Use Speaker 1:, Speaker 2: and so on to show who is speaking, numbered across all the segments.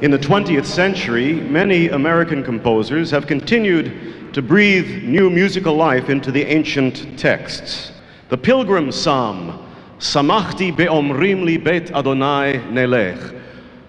Speaker 1: In the 20th century, many American composers have continued to breathe new musical life into the ancient texts. The Pilgrim Psalm, Samachti be'omrim li bet Adonai nelech.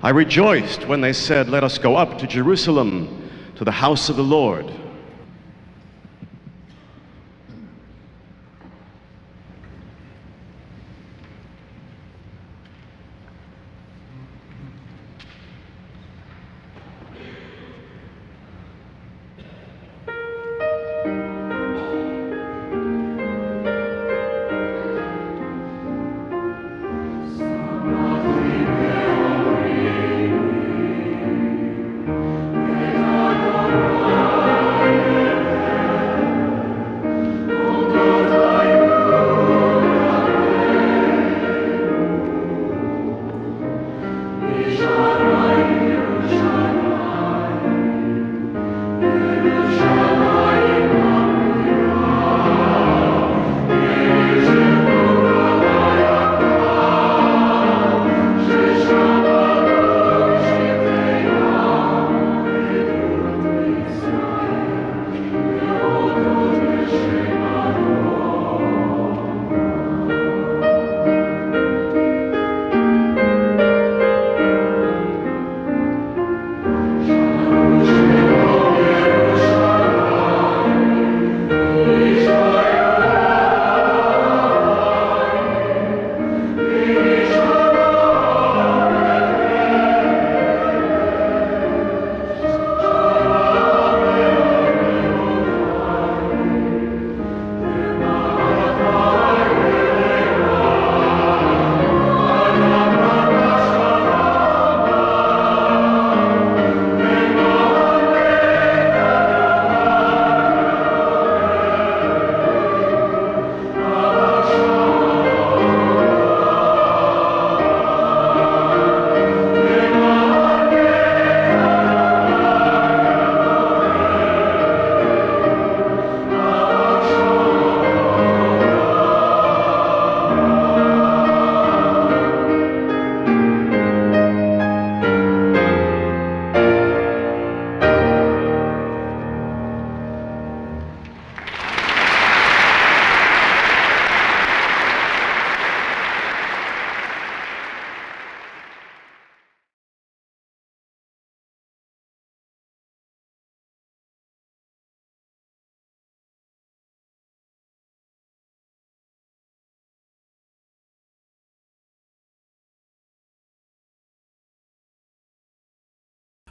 Speaker 1: I rejoiced when they said, "Let us go up to Jerusalem, to the house of the Lord."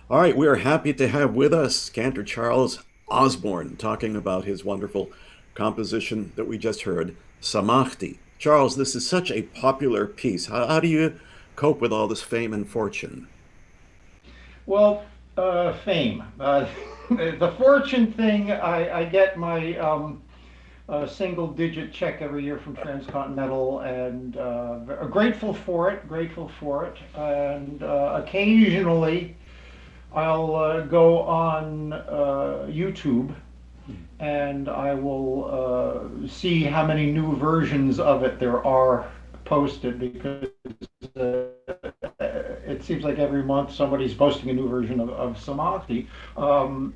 Speaker 2: All right, we are happy to have with us Cantor Charles Osborne talking about his wonderful composition that we just heard, Samachti. Charles, this is such a popular piece. How do you cope with all this fame and fortune?
Speaker 3: Well, fame. The fortune thing, I get my single-digit check every year from Transcontinental, and grateful for it. And occasionally, I'll go on YouTube, and I will see how many new versions of it there are posted, because it seems like every month somebody's posting a new version of Samachti. One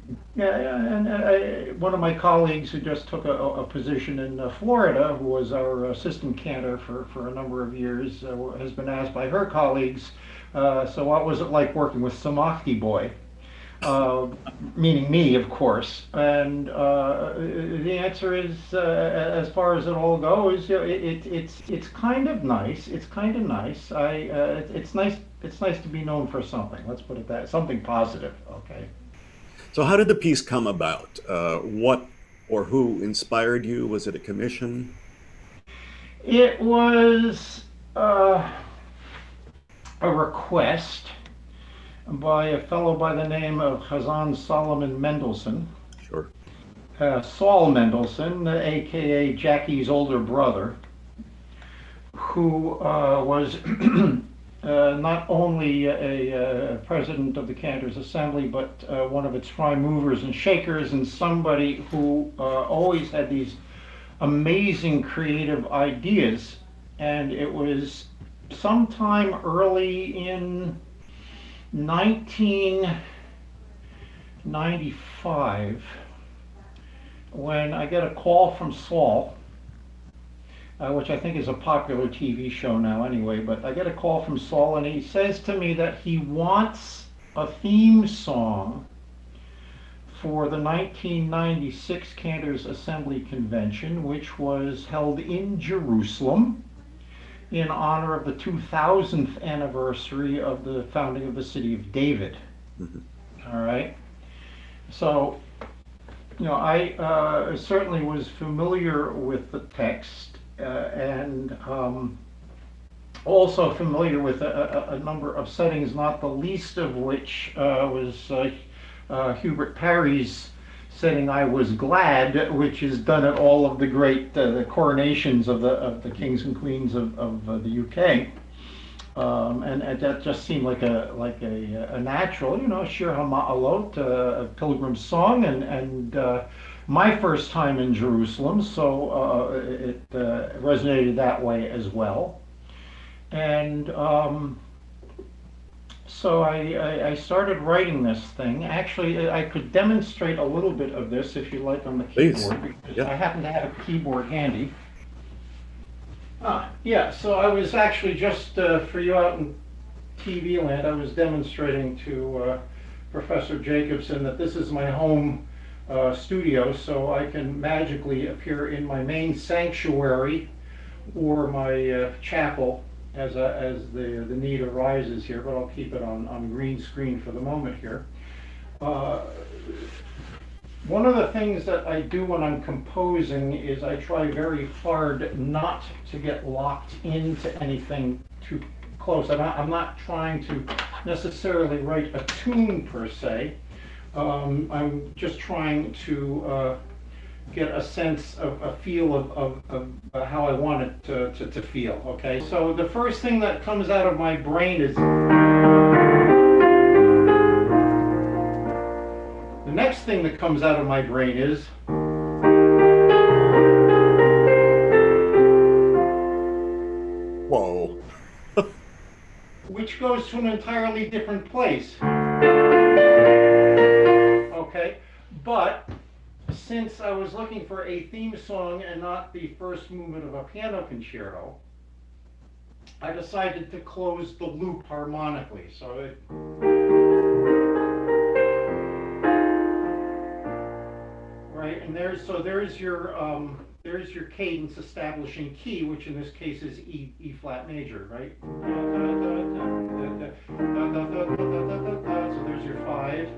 Speaker 3: of my colleagues who just took a position in Florida, who was our assistant cantor for a number of years, has been asked by her colleagues, so what was it like working with Samachti Boy? Meaning me, of course. And the answer is, as far as it all goes, it's kind of nice. It's kind of nice. It's nice. It's nice to be known for something. Let's put it that, something positive. Okay.
Speaker 2: So how did the piece come about? What or who inspired you? Was it a commission?
Speaker 3: It was a request by a fellow by the name of Chazan Solomon Mendelssohn.
Speaker 2: Sure.
Speaker 3: Saul Mendelssohn, aka Jackie's older brother, who was not only a president of the Cantors Assembly, but one of its prime movers and shakers, and somebody who always had these amazing creative ideas. And it was sometime early in 1995 when I get a call from Saul, which I think is a popular TV show now anyway, but I get a call from Saul and he says to me that he wants a theme song for the 1996 Cantors Assembly Convention, which was held in Jerusalem in honor of the 2000th anniversary of the founding of the city of David. All right. So, I certainly was familiar with the text and also familiar with a number of settings, not the least of which was Hubert Parry's setting "I Was Glad," which is done at all of the great the coronations of the kings and queens of the UK, and that just seemed like a natural, Shir HaMa'alot, a pilgrim's song, and my first time in Jerusalem, so it resonated that way as well, and. So I started writing this thing. Actually, I could demonstrate a little bit of this if you like on the keyboard. Because I happen to have a keyboard handy. Yeah, so I was actually just, for you out in TV land, I was demonstrating to Professor Jacobson that this is my home studio, so I can magically appear in my main sanctuary or my chapel as the need arises here, but I'll keep it on green screen for the moment here. One of the things that I do when I'm composing is I try very hard not to get locked into anything too close. I'm not trying to necessarily write a tune per se. I'm just trying to get a sense of a feel of how I want it to feel, okay? So the first thing that comes out of my brain is... The next thing that comes out of my brain is...
Speaker 2: Whoa.
Speaker 3: Which goes to an entirely different place. Okay, but since I was looking for a theme song and not the first movement of a piano concerto, I decided to close the loop harmonically. So and there's your cadence establishing key, which in this case is E flat major, right? So there's your 5.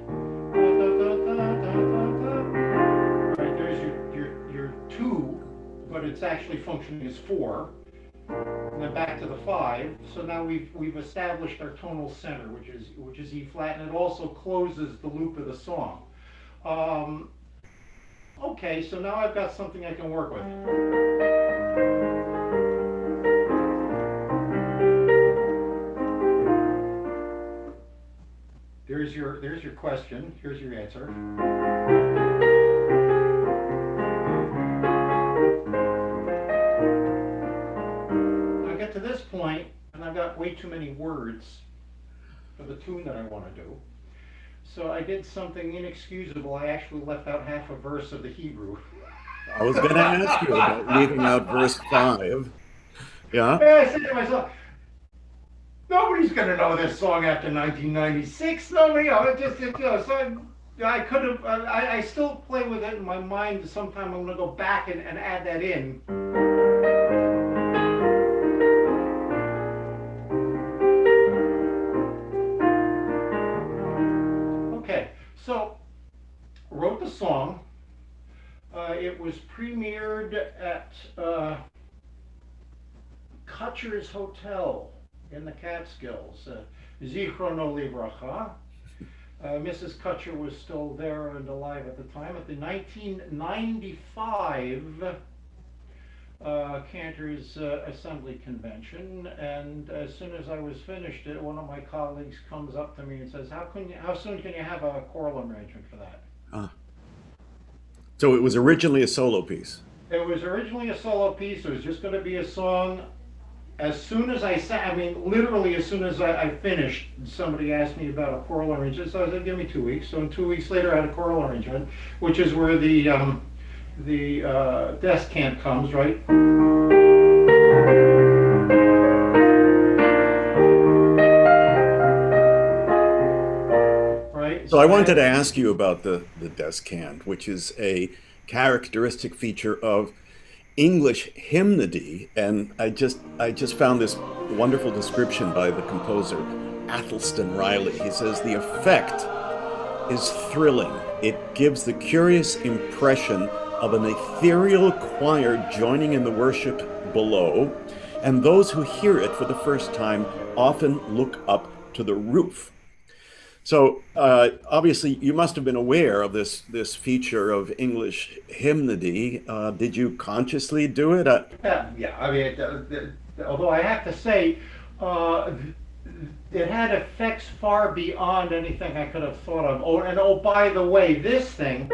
Speaker 3: Right, there's your 2, but it's actually functioning as 4. And then back to the 5. So now we've established our tonal center, which is E flat, and it also closes the loop of the song. Okay, so now I've got something I can work with. There's your question. Here's your answer. I get to this point, and I've got way too many words for the tune that I want to do. So I did something inexcusable. I actually left out half a verse of the Hebrew.
Speaker 2: I was going to ask you about leaving out verse 5. Yeah?
Speaker 3: I said to myself, nobody's going to know this song after 1996. Nobody, so I could have, I still play with it in my mind. Sometime I'm going to go back and add that in. So, wrote the song. It was premiered at Kutcher's Hotel in the Catskills. Zichrono Livracha. Mrs. Kutcher was still there and alive at the time. At the 1995 Cantors Assembly Convention, and as soon as I was finished it, one of my colleagues comes up to me and says, how soon can you have a choral arrangement for that?
Speaker 2: So it was originally a solo piece.
Speaker 3: It was originally a solo piece. It was just going to be a song as soon as I sat, I mean, literally as soon as I finished, somebody asked me about a choral arrangement. So I said, give me 2 weeks. So 2 weeks later, I had a choral arrangement, which is where the descant comes, right? Right.
Speaker 2: So I wanted to ask you about the descant, which is a characteristic feature of English hymnody, and I just found this wonderful description by the composer Athelstan Riley. He says the effect is thrilling. It gives the curious impression of an ethereal choir joining in the worship below, and those who hear it for the first time often look up to the roof. So obviously, you must have been aware of this feature of English hymnody. Did you consciously do it?
Speaker 3: Yeah. I mean, although I have to say, it had effects far beyond anything I could have thought of. Oh, and oh, by the way, this thing.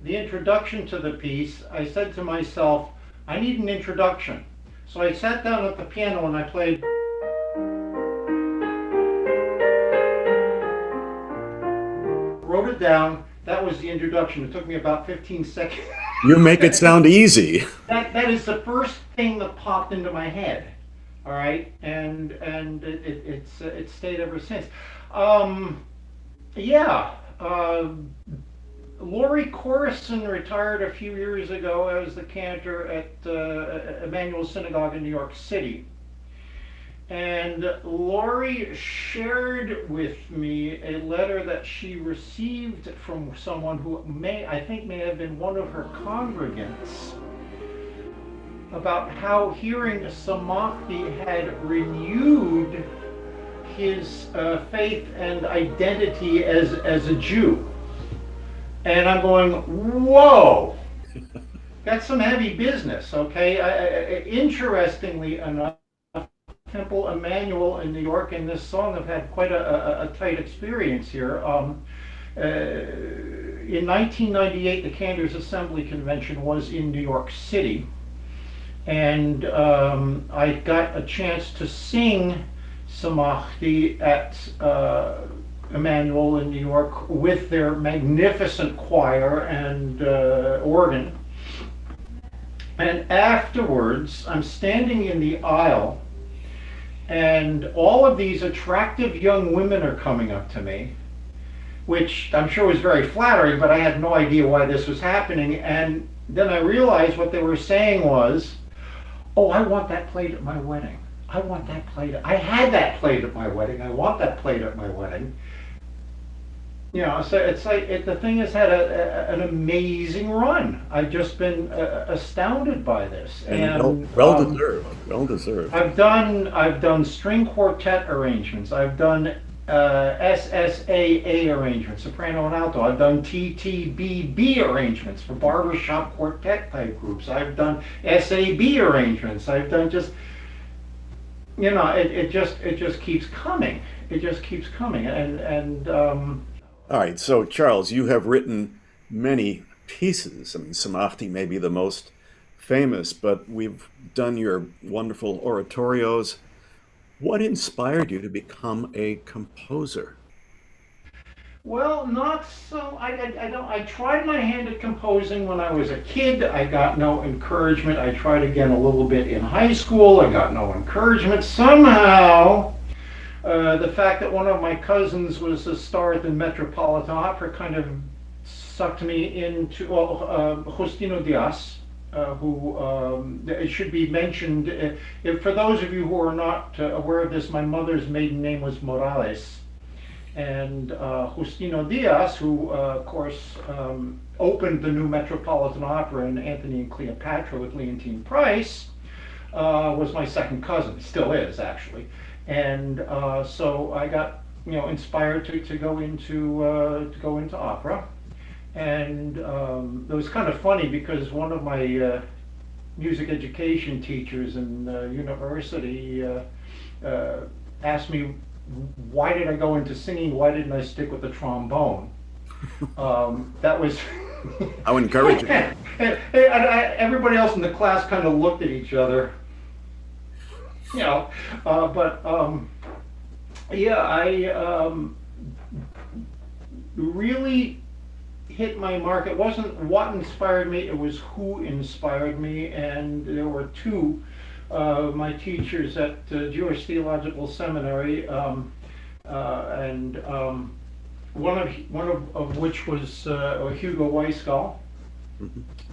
Speaker 3: The introduction to the piece, I said to myself, I need an introduction. So I sat down at the piano and I played. Wrote it down. That was the introduction. It took me about 15 seconds.
Speaker 2: You make it sound easy.
Speaker 3: That is the first thing that popped into my head. All right, and it's stayed ever since. Yeah. Laurie Corson retired a few years ago as the cantor at Emmanuel Synagogue in New York City. And Laurie shared with me a letter that she received from someone who I think may have been one of her congregants, about how hearing Samachti had renewed his faith and identity as a Jew. And I'm going, whoa, that's some heavy business, okay? Interestingly enough, Temple Emmanuel in New York and this song have had quite a tight experience here. In 1998, the Cantors Assembly Convention was in New York City, and I got a chance to sing Samachti at Emmanuel in New York with their magnificent choir and organ. And afterwards, I'm standing in the aisle, and all of these attractive young women are coming up to me, which I'm sure was very flattering, but I had no idea why this was happening. And then I realized what they were saying was, oh, I want that played at my wedding. I want that played. I had that played at my wedding. I want that played at my wedding. You know, so it's like the thing has had an amazing run. I've just been astounded by this,
Speaker 2: and well deserved. Well deserved.
Speaker 3: I've done string quartet arrangements. I've done SSAA arrangements, soprano and alto. I've done TTBB arrangements for barbershop quartet type groups. I've done SAB arrangements. I've done just, you know, it just keeps coming. It just keeps coming, and.
Speaker 2: All right, so Charles, you have written many pieces. I mean, Samachti may be the most famous, but we've done your wonderful oratorios. What inspired you to become a composer?
Speaker 3: Well, not so. I tried my hand at composing when I was a kid. I got no encouragement. I tried again a little bit in high school. I got no encouragement. Somehow, the fact that one of my cousins was a star at the Metropolitan Opera kind of sucked me into, Justino Diaz, who it should be mentioned, for those of you who are not aware of this, my mother's maiden name was Morales. And Justino Diaz, who of course opened the new Metropolitan Opera in Antony and Cleopatra with Leontine Price, was my second cousin, still is actually. And so I got, you know, inspired to go into opera, and it was kind of funny because one of my music education teachers in university asked me, why did I go into singing? Why didn't I stick with the trombone? That was
Speaker 2: How encouraging.
Speaker 3: Everybody else in the class kind of looked at each other, but yeah, I really hit my mark. It wasn't what inspired me, it was who inspired me, and there were two my teachers at Jewish Theological Seminary, and one of which was Hugo Weisgall.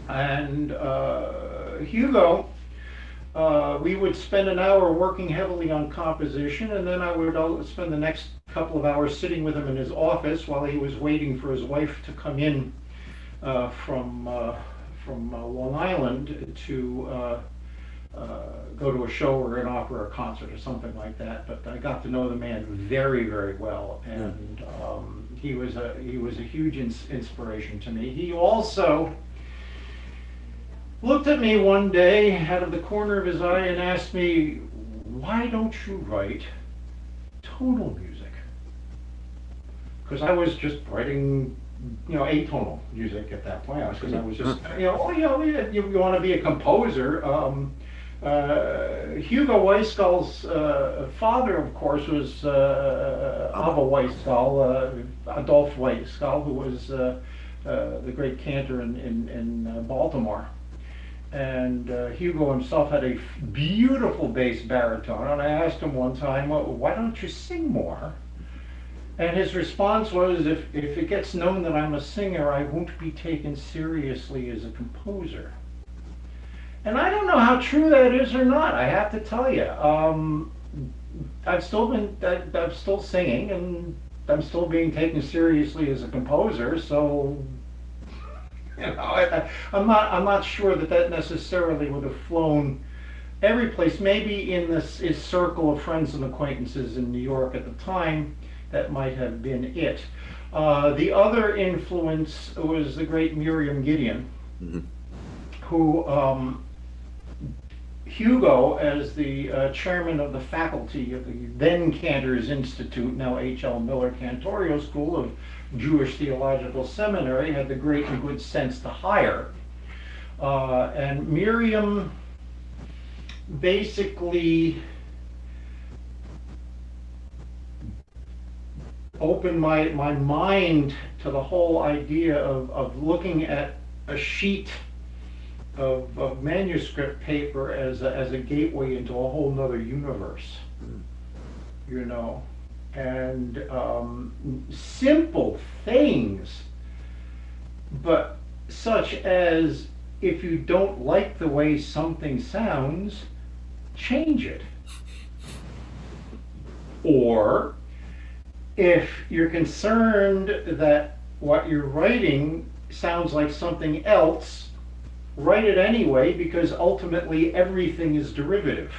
Speaker 3: And Hugo, we would spend an hour working heavily on composition, and then I would spend the next couple of hours sitting with him in his office while he was waiting for his wife to come in from Long Island to go to a show or an opera or concert or something like that. But I got to know the man very, very well, and he was a huge inspiration to me. He also looked at me one day out of the corner of his eye and asked me, "Why don't you write tonal music?" Because I was just writing, atonal music at that point. Because I was just, you want to be a composer. Hugo Weisgall's father, of course, was Abba Weisgall, Adolf Weisgall, who was the great cantor in Baltimore. And Hugo himself had a beautiful bass baritone, and I asked him one time, "Well, why don't you sing more?" And his response was, if it gets known that I'm a singer, I won't be taken seriously as a composer. And I don't know how true that is or not, I have to tell you. I'm still singing, and I'm still being taken seriously as a composer, so I'm not sure that necessarily would have flown every place. Maybe in this circle of friends and acquaintances in New York at the time, that might have been it. The other influence was the great Miriam Gideon, who Hugo, as the chairman of the faculty of the then Cantors Institute, now H.L. Miller Cantorio School of Jewish Theological Seminary, had the great and good sense to hire. And Miriam basically opened my mind to the whole idea of looking at a sheet of manuscript paper as a gateway into a whole nother universe, and simple things, but such as, if you don't like the way something sounds, change it. Or if you're concerned that what you're writing sounds like something else, write it anyway, because ultimately everything is derivative.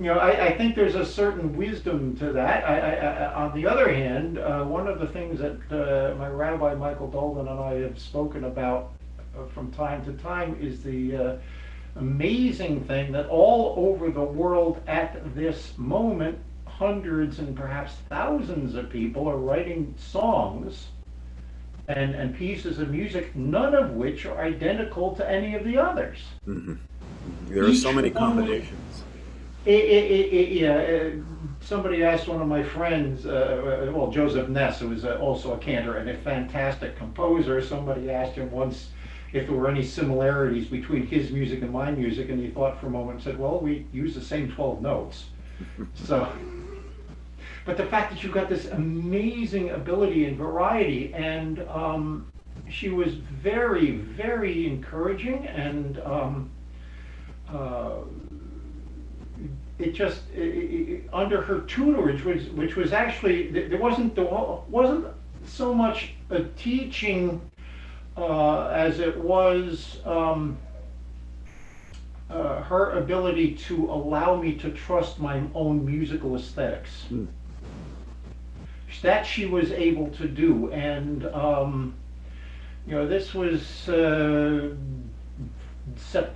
Speaker 3: I think there's a certain wisdom to that. On the other hand, one of the things that my Rabbi Michael Dolden and I have spoken about from time to time is the amazing thing that all over the world at this moment, hundreds and perhaps thousands of people are writing songs and pieces of music, none of which are identical to any of the others.
Speaker 2: There are so many combinations.
Speaker 3: Somebody asked one of my friends, Joseph Ness, who was also a cantor and a fantastic composer, somebody asked him once if there were any similarities between his music and my music, and he thought for a moment and said, well, we use the same 12 notes. But the fact that you've got this amazing ability and variety, and she was very, very encouraging, and under her tutorage, which was actually, there wasn't so much a teaching as it was her ability to allow me to trust my own musical aesthetics. That she was able to do, and this was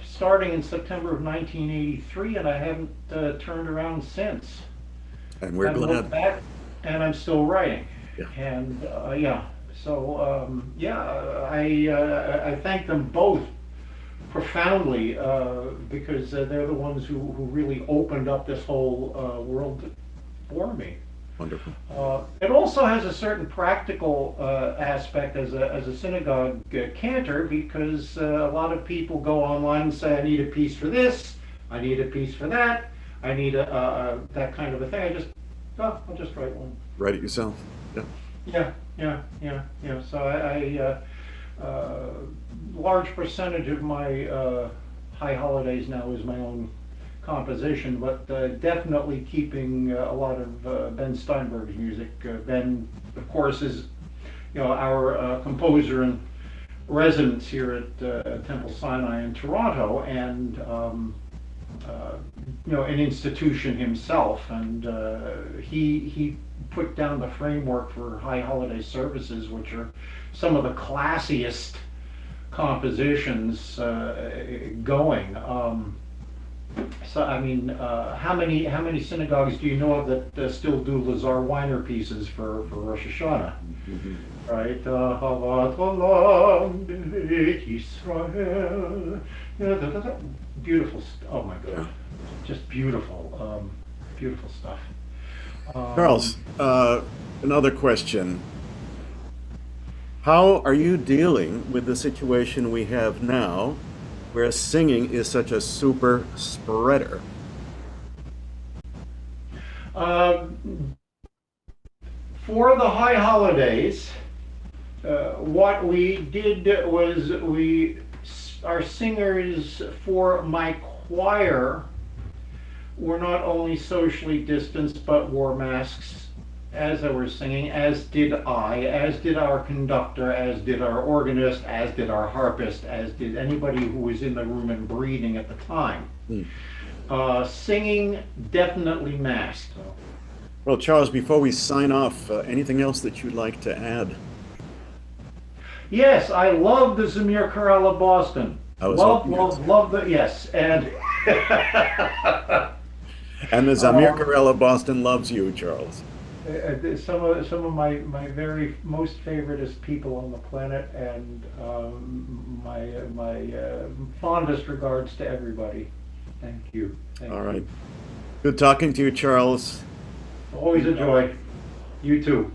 Speaker 3: starting in September of 1983, and I haven't turned around since.
Speaker 2: And we're glad.
Speaker 3: Looked back, and I'm still writing.
Speaker 2: Yeah.
Speaker 3: And So yeah, I thank them both profoundly because they're the ones who really opened up this whole world for me.
Speaker 2: Wonderful.
Speaker 3: It also has a certain practical aspect as a synagogue cantor, because a lot of people go online and say, I need a piece for this, I need a piece for that, I need that kind of a thing. I'll just write one.
Speaker 2: Write it yourself. Yeah.
Speaker 3: Yeah. So I large percentage of my high holidays now is my own composition, but definitely keeping a lot of Ben Steinberg's music. Ben, of course, is our composer in residence here at Temple Sinai in Toronto, and an institution himself, and he put down the framework for high holiday services, which are some of the classiest compositions going. So I mean, how many synagogues do you know of that still do Lazar Weiner pieces for Rosh Hashanah?
Speaker 2: Mm-hmm.
Speaker 3: Right? Havat Olam Beit Yisrael. Beautiful. Oh my God, just beautiful, beautiful stuff.
Speaker 2: Charles, another question. How are you dealing with the situation we have now, where singing is such a super spreader?
Speaker 3: For the high holidays, what we did was our singers for my choir were not only socially distanced but wore masks as they were singing, as did I, as did our conductor, as did our organist, as did our harpist, as did anybody who was in the room and breathing at the time. Singing, definitely masked.
Speaker 2: Well, Charles, before we sign off, anything else that you'd like to add?
Speaker 3: Yes, I love the Zamir Chorale of Boston. Love the, yes, and
Speaker 2: and the Zamir Chorale of Boston loves you, Charles.
Speaker 3: Some of my very most favoriteest people on the planet, and my fondest regards to everybody. Thank you.
Speaker 2: All right. Good talking to you, Charles.
Speaker 3: Always a joy. You too.